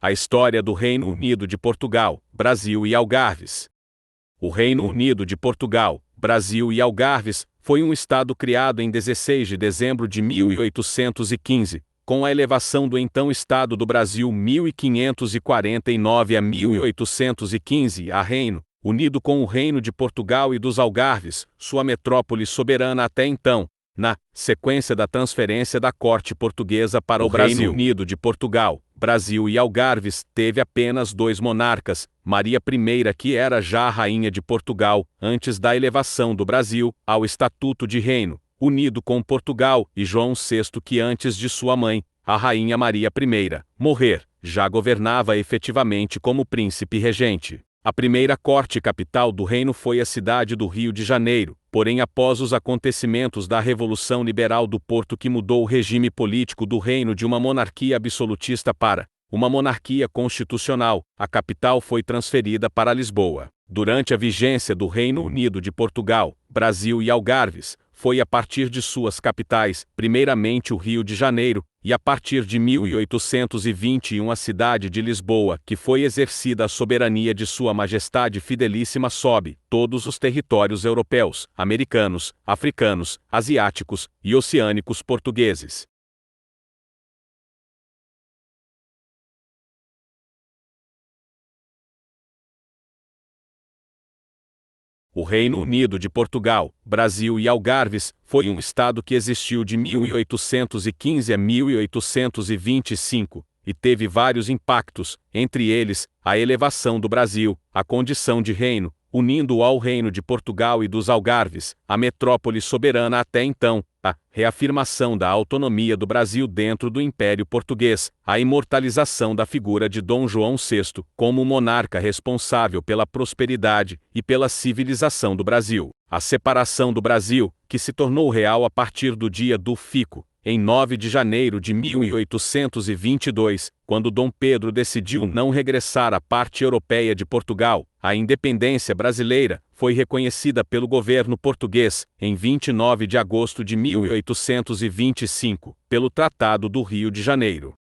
A história do Reino Unido de Portugal, Brasil e Algarves. O Reino Unido de Portugal, Brasil e Algarves foi um estado criado em 16 de dezembro de 1815, com a elevação do então Estado do Brasil 1549 a 1815 a Reino Unido com o Reino de Portugal e dos Algarves, sua metrópole soberana até então, na sequência da transferência da corte portuguesa para o Brasil. Reino Unido de Portugal, Brasil e Algarves teve apenas dois monarcas, Maria I, que era já a rainha de Portugal, antes da elevação do Brasil ao Estatuto de Reino Unido com Portugal, e João VI, que antes de sua mãe, a rainha Maria I, morrer, já governava efetivamente como príncipe regente. A primeira corte capital do reino foi a cidade do Rio de Janeiro, porém após os acontecimentos da Revolução Liberal do Porto que mudou o regime político do reino de uma monarquia absolutista para uma monarquia constitucional, a capital foi transferida para Lisboa. Durante a vigência do Reino Unido de Portugal, Brasil e Algarves, foi a partir de suas capitais, primeiramente o Rio de Janeiro, e a partir de 1821 a cidade de Lisboa, que foi exercida a soberania de Sua Majestade Fidelíssima sobre todos os territórios europeus, americanos, africanos, asiáticos e oceânicos portugueses. O Reino Unido de Portugal, Brasil e Algarves foi um estado que existiu de 1815 a 1825, e teve vários impactos, entre eles, a elevação do Brasil, a condição de reino, unindo-o ao Reino de Portugal e dos Algarves, a metrópole soberana até então, a reafirmação da autonomia do Brasil dentro do Império Português, a imortalização da figura de Dom João VI como monarca responsável pela prosperidade e pela civilização do Brasil, a separação do Brasil, que se tornou real a partir do dia do Fico, em 9 de janeiro de 1822, quando Dom Pedro decidiu não regressar à parte europeia de Portugal, a independência brasileira foi reconhecida pelo governo português, em 29 de agosto de 1825, pelo Tratado do Rio de Janeiro.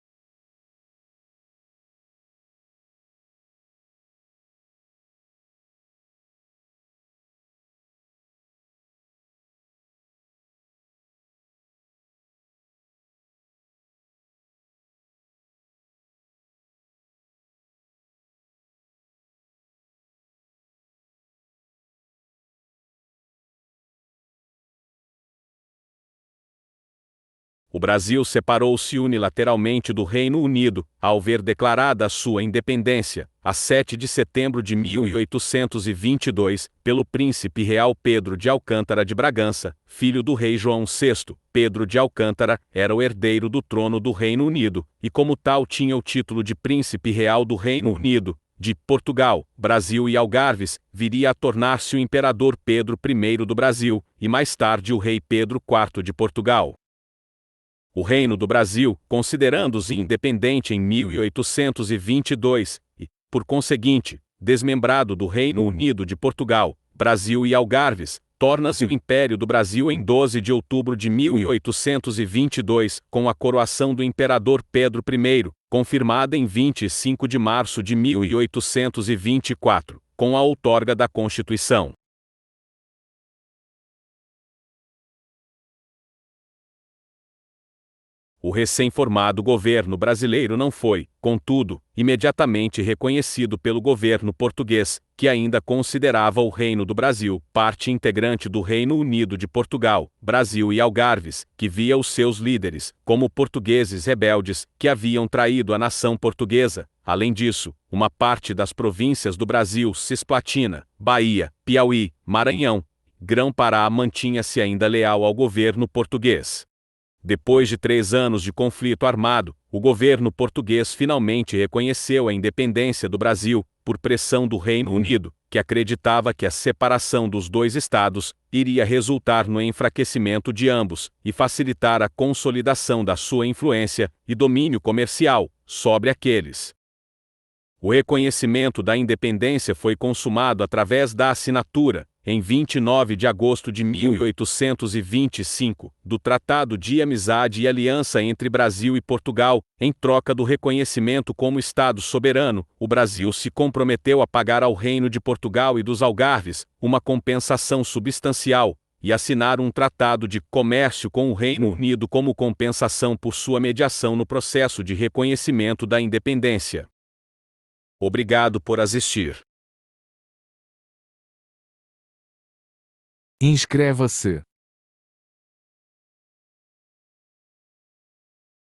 O Brasil separou-se unilateralmente do Reino Unido, ao ver declarada a sua independência, a 7 de setembro de 1822, pelo príncipe real Pedro de Alcântara de Bragança, filho do rei João VI. Pedro de Alcântara era o herdeiro do trono do Reino Unido, e como tal tinha o título de príncipe real do Reino Unido. De Portugal, Brasil e Algarves, viria a tornar-se o imperador Pedro I do Brasil, e mais tarde o rei Pedro IV de Portugal. O Reino do Brasil, considerando-se independente em 1822, e, por conseguinte, desmembrado do Reino Unido de Portugal, Brasil e Algarves, torna-se o Império do Brasil em 12 de outubro de 1822, com a coroação do imperador Pedro I, confirmada em 25 de março de 1824, com a outorga da Constituição. O recém-formado governo brasileiro não foi, contudo, imediatamente reconhecido pelo governo português, que ainda considerava o Reino do Brasil parte integrante do Reino Unido de Portugal, Brasil e Algarves, que via os seus líderes como portugueses rebeldes que haviam traído a nação portuguesa. Além disso, uma parte das províncias do Brasil, Cisplatina, Bahia, Piauí, Maranhão, Grão-Pará mantinha-se ainda leal ao governo português. Depois de 3 anos de conflito armado, o governo português finalmente reconheceu a independência do Brasil, por pressão do Reino Unido, que acreditava que a separação dos dois estados iria resultar no enfraquecimento de ambos e facilitar a consolidação da sua influência e domínio comercial sobre aqueles. O reconhecimento da independência foi consumado através da assinatura em 29 de agosto de 1825, do Tratado de Amizade e Aliança entre Brasil e Portugal, em troca do reconhecimento como Estado soberano, o Brasil se comprometeu a pagar ao Reino de Portugal e dos Algarves uma compensação substancial, e assinar um tratado de comércio com o Reino Unido como compensação por sua mediação no processo de reconhecimento da independência. Obrigado por assistir. Inscreva-se